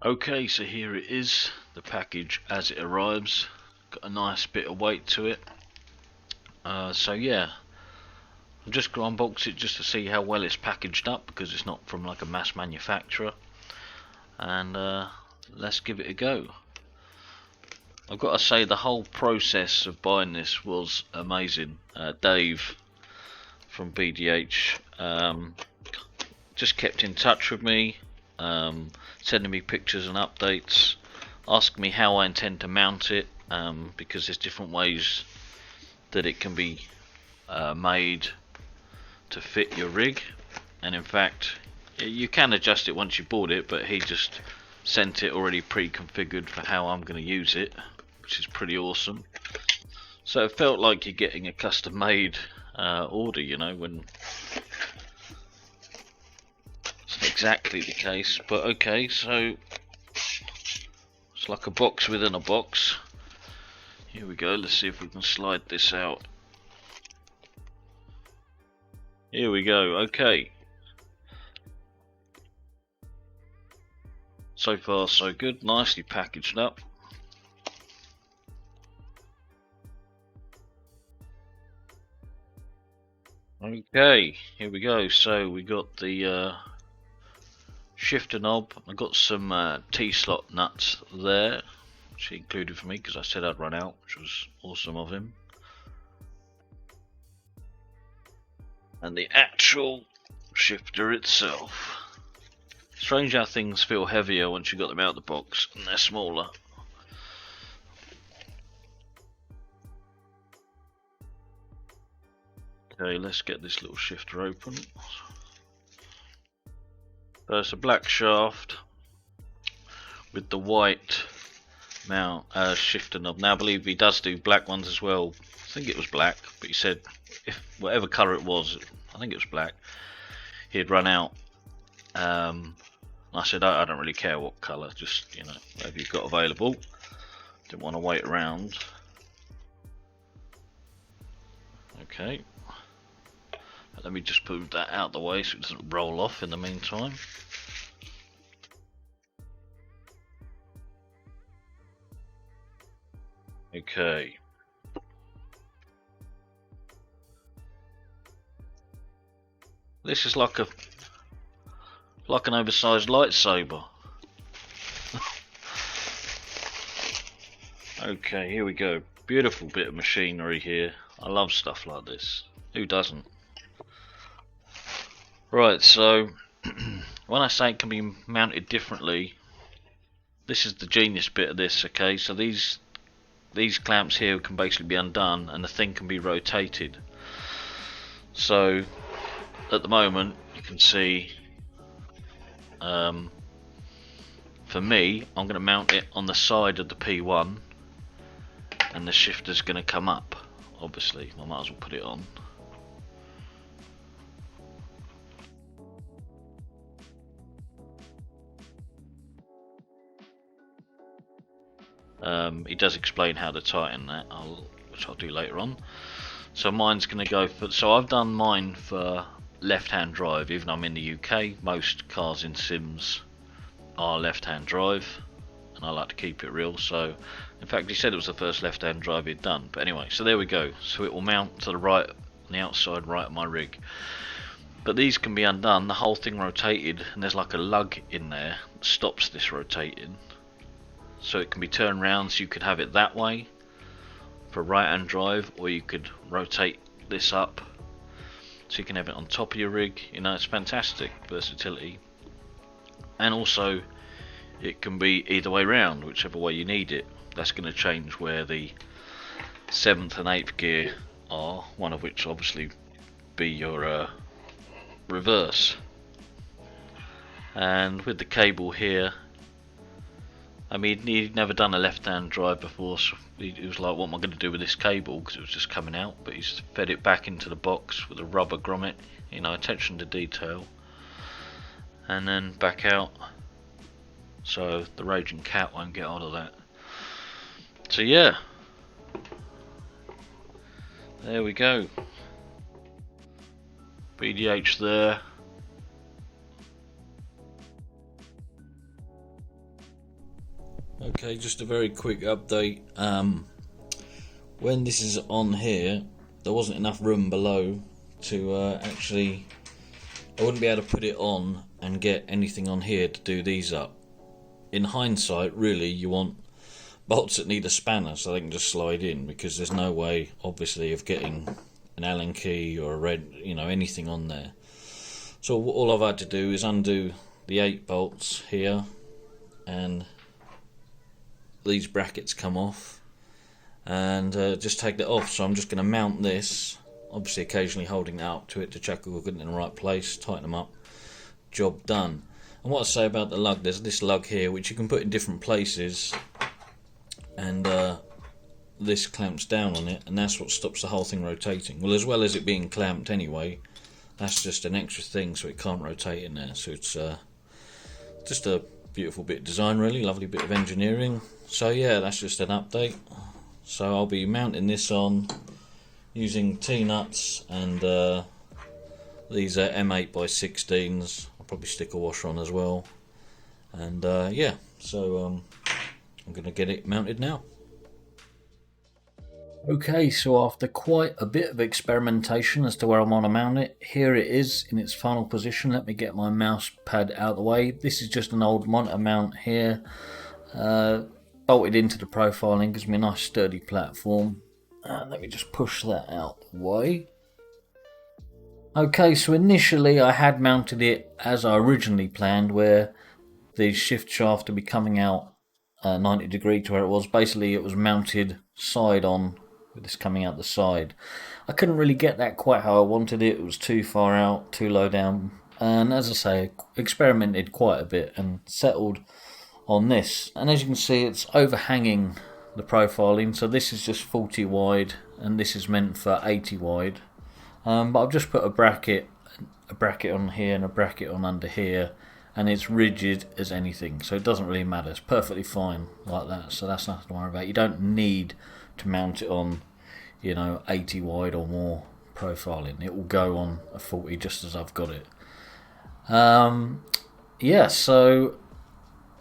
Okay, so here it is, the package as it arrives. Got a nice bit of weight to it. So yeah, I'm just going to unbox it just to see how well it's packaged up, because it's not from like a mass manufacturer. And let's give it a go. I've got to say the whole process of buying this was amazing. Dave from BDH just kept in touch with me, sending me pictures and updates, asking me how I intend to mount it, because there's different ways that it can be made to fit your rig. And in fact, you can adjust it once you bought it, but he just sent it already pre-configured for how I'm going to use it, which is pretty awesome. So it felt like you're getting a custom made order, you know, when it's not exactly the case. But okay, so it's like a box within a box. Here we go, let's see if we can slide this out. Here we go, okay. So far so good, nicely packaged up. Okay, here we go. So we got the shifter knob. I got some T-slot nuts there, which he included for me because I said I'd run out, which was awesome of him. And the actual shifter itself. Strange how things feel heavier once you got them out of the box and they're smaller. Okay, let's get this little shifter open. So it's a black shaft with the white mount shifter knob. Now I believe he does do black ones as well. I think it was black, but he said if whatever colour it was, I think it was black, he'd run out. I said I don't really care what colour, just, you know, whatever you've got available. Didn't want to wait around. Okay, let me just move that out of the way so it doesn't roll off in the meantime. Okay. This is like an oversized lightsaber. Okay, here we go. Beautiful bit of machinery here. I love stuff like this. Who doesn't? Right, so when I say it can be mounted differently, this is the genius bit of this. Okay, so these clamps here can basically be undone and the thing can be rotated. So at the moment you can see, for me, I'm going to mount it on the side of the P1 and the shifter's going to come up. Obviously I might as well put it on. He does explain how to tighten that, which I'll do later on. So mine's going to go for, so I've done mine for left-hand drive. Even though I'm in the UK, most cars in Sims are left-hand drive, and I like to keep it real. So in fact he said it was the first left-hand drive he'd done. But anyway, so there we go. So it will mount to the right, on the outside right of my rig. But these can be undone, the whole thing rotated, and there's like a lug in there that stops this rotating. So it can be turned around, so you could have it that way for right-hand drive, or you could rotate this up so you can have it on top of your rig. You know, it's fantastic versatility. And also it can be either way round, whichever way you need it. That's going to change where the 7th and 8th gear are, one of which obviously be your reverse. And with the cable here, I mean, he'd never done a left-hand drive before, so he was like, what am I going to do with this cable, because it was just coming out. But he's fed it back into the box with a rubber grommet, you know, attention to detail, and then back out so the raging cat won't get out of that. So yeah, there we go. BDH there. Okay, just a very quick update. When this is on here, there wasn't enough room below to actually, I wouldn't be able to put it on and get anything on here to do these up. In hindsight, really, you want bolts that need a spanner so they can just slide in, because there's no way, obviously, of getting an Allen key or a red, anything on there. So all I've had to do is undo the 8 bolts here, and these brackets come off, and just take that off. So I'm just going to mount this, obviously occasionally holding it up to it to check we've got it in the right place, tighten them up, job done. And what I say about the lug, there's this lug here which you can put in different places, and this clamps down on it, and that's what stops the whole thing rotating. Well, as well as it being clamped anyway, that's just an extra thing so it can't rotate in there. So it's just a beautiful bit of design, really lovely bit of engineering. So yeah, that's just an update. So I'll be mounting this on using T-nuts, and these are M8x16s. I'll probably stick a washer on as well, and yeah, so I'm going to get it mounted now. Okay, so after quite a bit of experimentation as to where I want to mount it, here it is in its final position. Let me get my mouse pad out of the way. This is just an old monitor mount here, bolted into the profiling, gives me a nice sturdy platform. Let me just push that out the way. Okay, so initially I had mounted it as I originally planned, where the shift shaft would be coming out 90 degrees to where it was. Basically it was mounted side on, with this coming out the side. I couldn't really get that quite how I wanted it. It was too far out, too low down, and as I say, experimented quite a bit and settled on this. And as you can see, it's overhanging the profiling, so this is just 40 wide and this is meant for 80 wide. But I've just put a bracket on here and a bracket on under here, and it's rigid as anything, so it doesn't really matter. It's perfectly fine like that, so that's nothing to worry about. You don't need to mount it on 80 wide or more profiling. It will go on a 40 just as I've got it. Yeah, so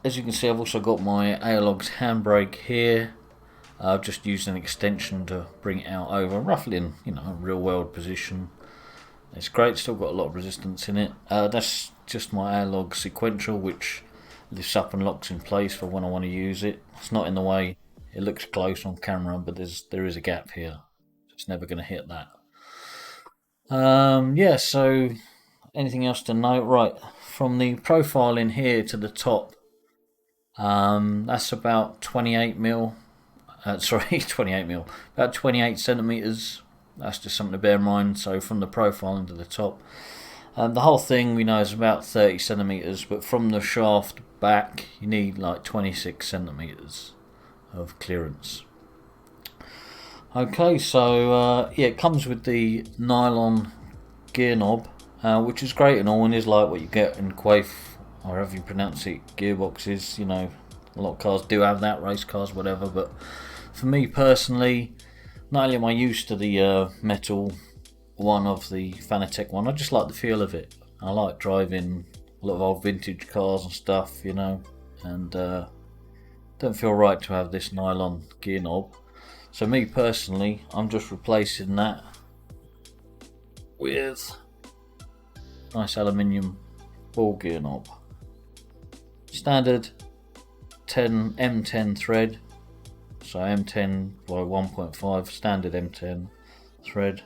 as you can see, I've also got my Aiologs handbrake here. I've just used an extension to bring it out over, roughly in a real world position. It's great, still got a lot of resistance in it. That's just my Aiologs sequential, which lifts up and locks in place for when I want to use it. It's not in the way. It looks close on camera, but there is a gap here. It's never going to hit that. Yeah, so anything else to note? Right, from the profiling here to the top, that's about 28 mil. Sorry, 28 mil. About 28 centimeters. That's just something to bear in mind. So from the profiling to the top, the whole thing we know is about 30 centimeters, but from the shaft back, you need like 26 centimeters of clearance. Okay, so yeah, it comes with the nylon gear knob, which is great and all, and is like what you get in Quaif, or however you pronounce it, gearboxes. A lot of cars do have that, race cars, whatever, but for me personally, not only am I used to the metal one of the Fanatec one, I just like the feel of it. I like driving a lot of old vintage cars and stuff, and don't feel right to have this nylon gear knob. So me personally, I'm just replacing that with nice aluminium ball gear knob. Standard M10 thread, so M10 by 1.5, standard M10 thread.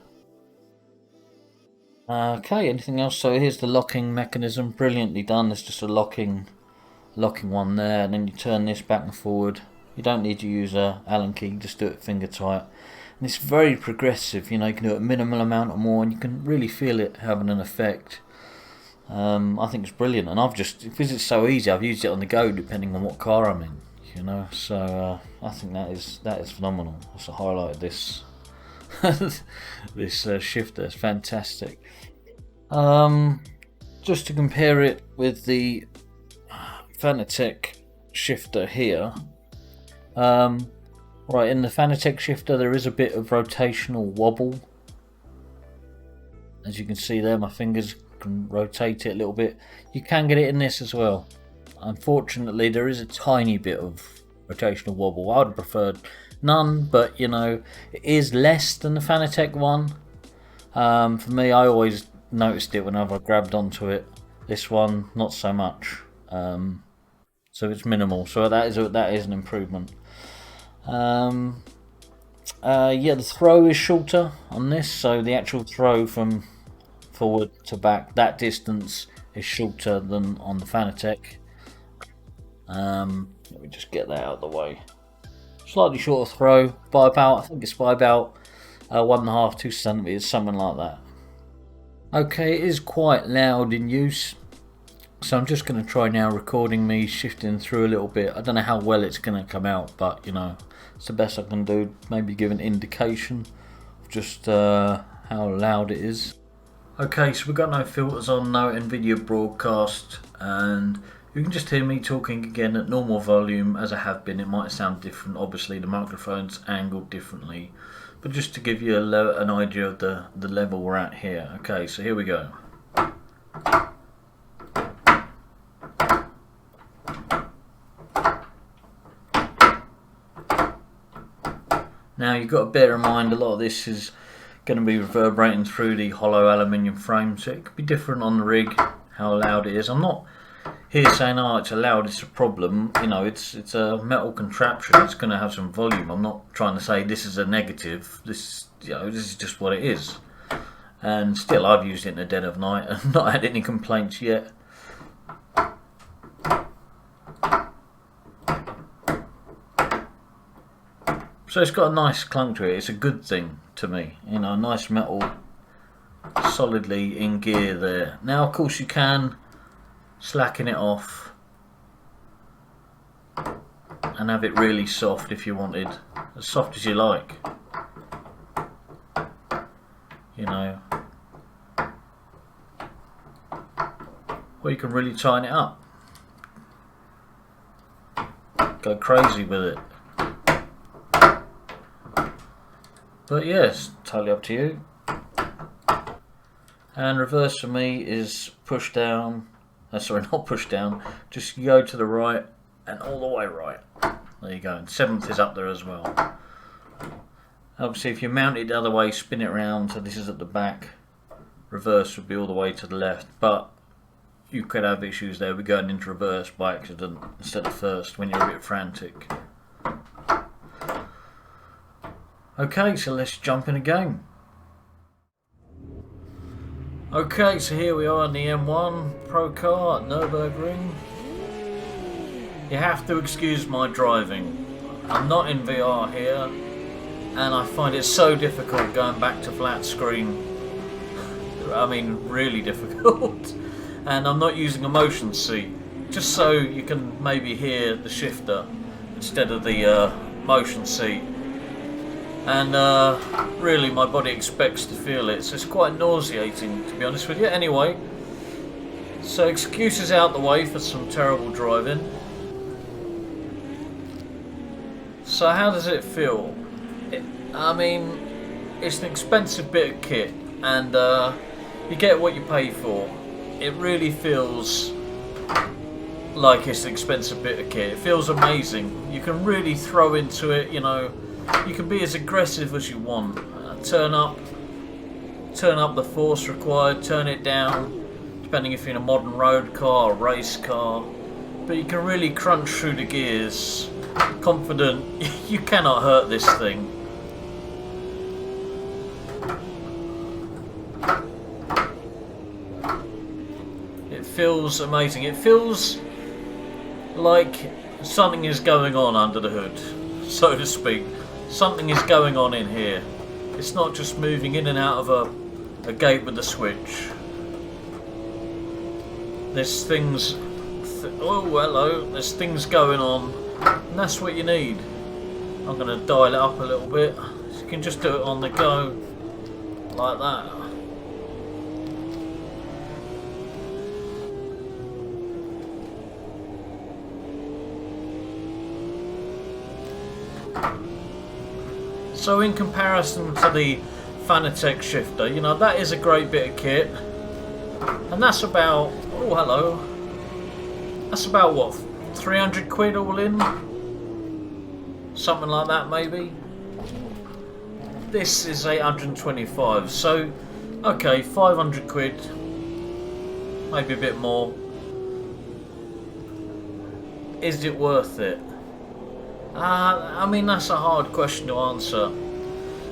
Okay, anything else? So here's the locking mechanism, brilliantly done. There's just a locking one there, and then you turn this back and forward. You don't need to use a Allen key, just do it finger tight. And it's very progressive, you can do a minimal amount or more, and you can really feel it having an effect. I think it's brilliant, and because it's so easy, I've used it on the go depending on what car I'm in, so I think that is phenomenal. That's the highlight of this this shifter. It's fantastic. Just to compare it with the Fanatec shifter here, right, in the Fanatec shifter there is a bit of rotational wobble. As you can see there, my fingers can rotate it a little bit. You can get it in this as well. Unfortunately, there is a tiny bit of rotational wobble. I would have preferred none, but you know, it is less than the Fanatec one. For me, I always noticed it whenever I grabbed onto it. This one, not so much. So it's minimal. So that is an improvement. Yeah, the throw is shorter on this, so the actual throw from forward to back, that distance is shorter than on the Fanatec. Let me just get that out of the way. Slightly shorter throw by about, I think it's by about 1.5 to 2 centimeters, something like that. Okay, it is quite loud in use, so I'm just going to try now recording me shifting through a little bit. I don't know how well it's going to come out, but you know, it's the best I can do. Maybe give an indication of just how loud it is. Okay, so we've got no filters on, no NVIDIA broadcast, and you can just hear me talking again at normal volume as I have been. It might sound different, obviously the microphone's angled differently, but just to give you an idea of the level we're at here. Okay, so here we go. Now you've got to bear in mind a lot of this is going to be reverberating through the hollow aluminium frame, so it could be different on the rig how loud it is. I'm not here saying, oh, it's loud, it's a problem. You know, it's a metal contraption, it's going to have some volume. I'm not trying to say this is a negative. This, you know, this is just what it is. And still, I've used it in the dead of night and not had any complaints yet. So it's got a nice clunk to it. It's a good thing to me. You know, nice metal, solidly in gear there. Now, of course, you can slacken it off and have it really soft if you wanted, as soft as you like. You know, or you can really tighten it up. Go crazy with it. But yes, totally up to you. And reverse for me is push down. Sorry, not push down. Just go to the right and all the way right. There you go. And 7th is up there as well. Obviously, if you mount it the other way, spin it around. So this is at the back. Reverse would be all the way to the left. But you could have issues there with going into reverse by accident instead of first when you're a bit frantic. Okay, so let's jump in a game. Okay, so here we are in the M1 Pro Car at Nürburgring. You have to excuse my driving. I'm not in VR here, and I find it so difficult going back to flat screen. I mean, really difficult. And I'm not using a motion seat, just so you can maybe hear the shifter instead of the motion seat. And really my body expects to feel it, so it's quite nauseating, to be honest with you. Anyway, so excuses out the way for some terrible driving. So how does it feel? I mean, it's an expensive bit of kit, and you get what you pay for. It really feels like it's an expensive bit of kit. It feels amazing. You can really throw into it, you know. You can be as aggressive as you want. Turn up the force required, turn it down, depending if you're in a modern road car or race car. But you can really crunch through the gears, confident you cannot hurt this thing. It feels amazing. It feels like something is going on under the hood, so to speak. Something is going on in here. It's not just moving in and out of a gate with a switch. There's things... oh, hello. There's things going on. And that's what you need. I'm going to dial it up a little bit. So you can just do it on the go. Like that. So in comparison to the Fanatec Shifter, you know, that is a great bit of kit. And that's about, oh hello, that's about what, 300 quid all in? something like that maybe. This is 825, so okay, 500 quid, maybe a bit more. Is it worth it? I mean, that's a hard question to answer.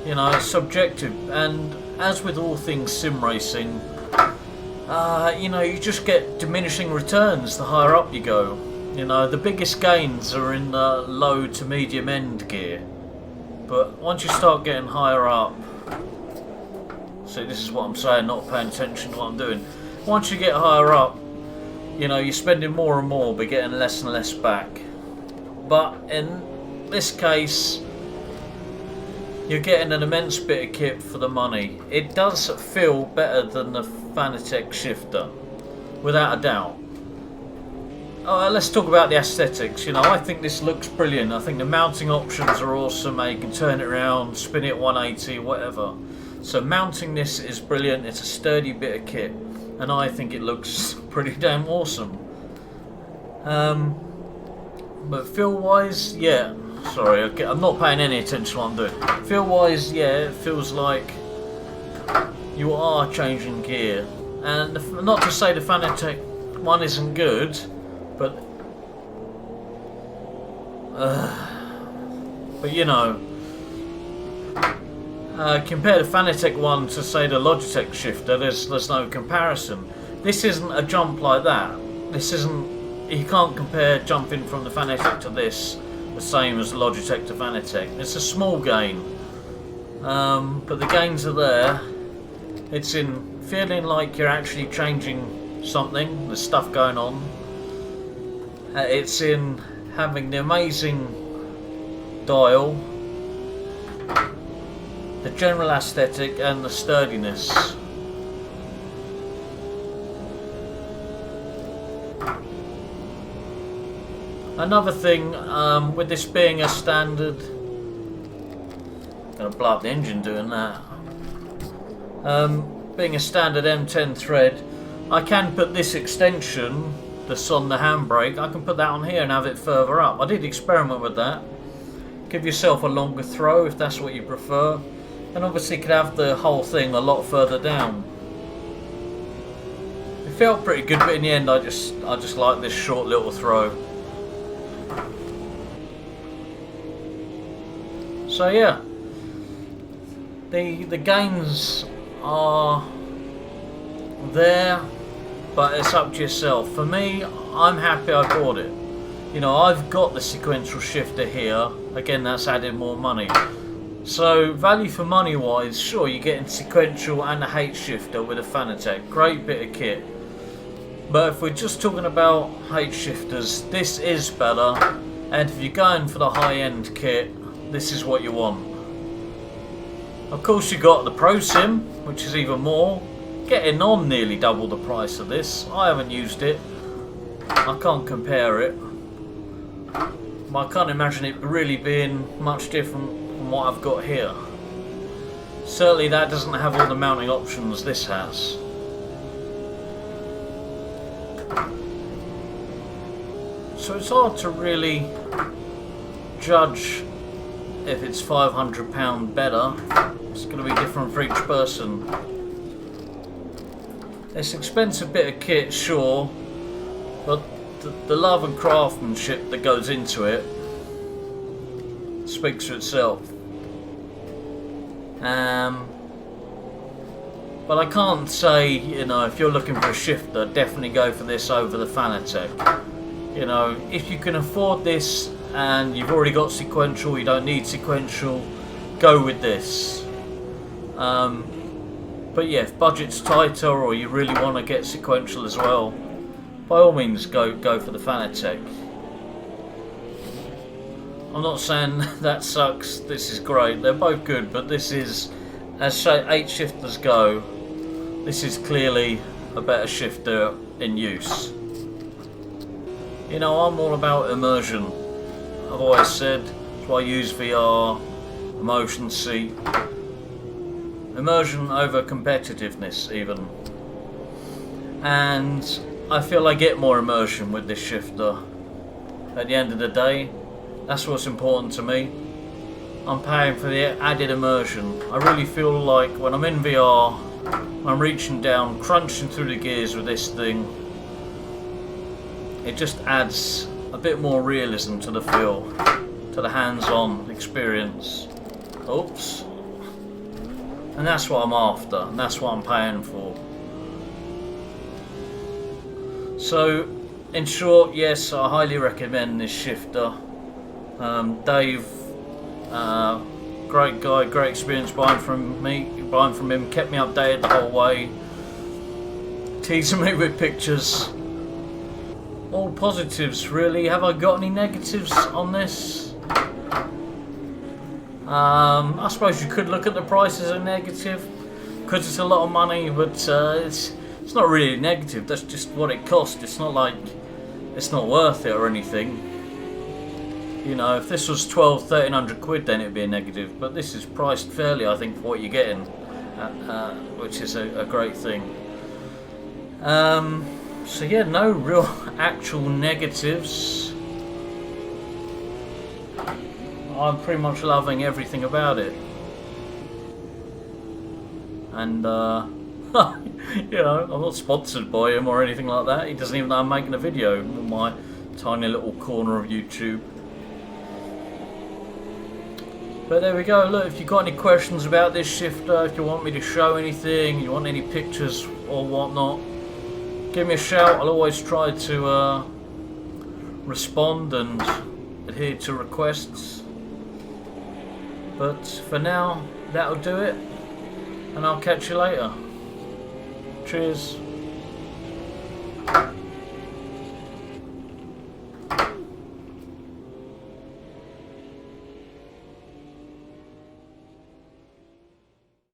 You know, it's subjective, and as with all things sim racing, you know, you just get diminishing returns the higher up you go. You know, the biggest gains are in the low to medium end gear, but once you start getting higher up, see, this is what I'm saying, not paying attention to what I'm doing. Once you get higher up, you know, you're spending more and more but getting less and less back. But in this case, you're getting an immense bit of kit for the money. It does feel better than the Fanatec Shifter, without a doubt. Let's talk about the aesthetics. You know, I think this looks brilliant. I think the mounting options are awesome. You can turn it around, spin it 180, whatever. So mounting this is brilliant. It's a sturdy bit of kit, and I think it looks pretty damn awesome. But feel-wise, yeah. Sorry, okay, I'm not paying any attention to what I'm doing. Feel-wise, yeah, it feels like you are changing gear. And not to say the Fanatec one isn't good, but you know, compare the Fanatec one to say the Logitech Shifter, there's no comparison. This isn't a jump like that. This isn't, you can't compare jumping from the Fanatec to this the same as Logitech to Fanatec. It's a small gain, but the gains are there. It's in feeling like you're actually changing something, there's stuff going on. It's in having the amazing dial, the general aesthetic and the sturdiness. Another thing, with this being a standard, gonna blow up the engine doing that. Being a standard M10 thread, I can put this extension that's on the handbrake, I can put that on here and have it further up. I did experiment with that. Give yourself a longer throw if that's what you prefer, and obviously you could have the whole thing a lot further down. It felt pretty good, but in the end I just like this short little throw. So yeah, the gains are there, but it's up to yourself. For me, I'm happy I bought it. You know, I've got the sequential shifter here. Again, that's added more money. So value for money wise, sure, you're getting sequential and a H shifter with a Fanatec. Great bit of kit. But if we're just talking about H shifters, this is better. And if you're going for the high end kit, this is what you want. Of course, you got the Pro Sim, which is even more. Getting on nearly double the price of this. I haven't used it. I can't compare it. I can't imagine it really being much different from what I've got here. Certainly that doesn't have all the mounting options this has. So it's hard to really judge if it's £500 better. It's going to be different for each person. It's an expensive bit of kit, sure, but the love and craftsmanship that goes into it speaks for itself. But I can't say, you know, if you're looking for a shifter, definitely go for this over the Fanatec. You know, if you can afford this and you've already got sequential, you don't need sequential, go with this. But yeah, if budget's tighter or you really want to get sequential as well, by all means go for the Fanatec. I'm not saying that sucks, this is great, they're both good, but this is, as 8 shifters go, this is clearly a better shifter in use. You know, I'm all about immersion. I've always said, that's why I use VR, motion seat. Immersion over competitiveness even. And I feel I get more immersion with this shifter. At the end of the day, That's what's important to me. I'm paying for the added immersion. I really feel like when I'm in VR, I'm reaching down, crunching through the gears with this thing. It just adds a bit more realism to the feel, to the hands-on experience. Oops. And that's what I'm after, and that's what I'm paying for. So, in short, yes, I highly recommend this shifter. Dave, great guy, great experience buying from him, kept me updated the whole way, teasing me with pictures. All positives, really. Have I got any negatives on this? I suppose you could look at the price as a negative, because it's a lot of money, but it's not really negative. That's just what it cost. It's not like it's not worth it or anything. You know, if this was 1,200–1,300 quid, then it'd be a negative. But this is priced fairly, I think, for what you're getting, which is a great thing. So yeah, no real actual negatives. I'm pretty much loving everything about it. And you know, I'm not sponsored by him or anything like that. He doesn't even know I'm making a video in my tiny little corner of YouTube. But there we go. Look, if you've got any questions about this shifter, if you want me to show anything, you want any pictures or whatnot, give me a shout. I'll always try to respond and adhere to requests. But for now, that'll do it, and I'll catch you later. Cheers.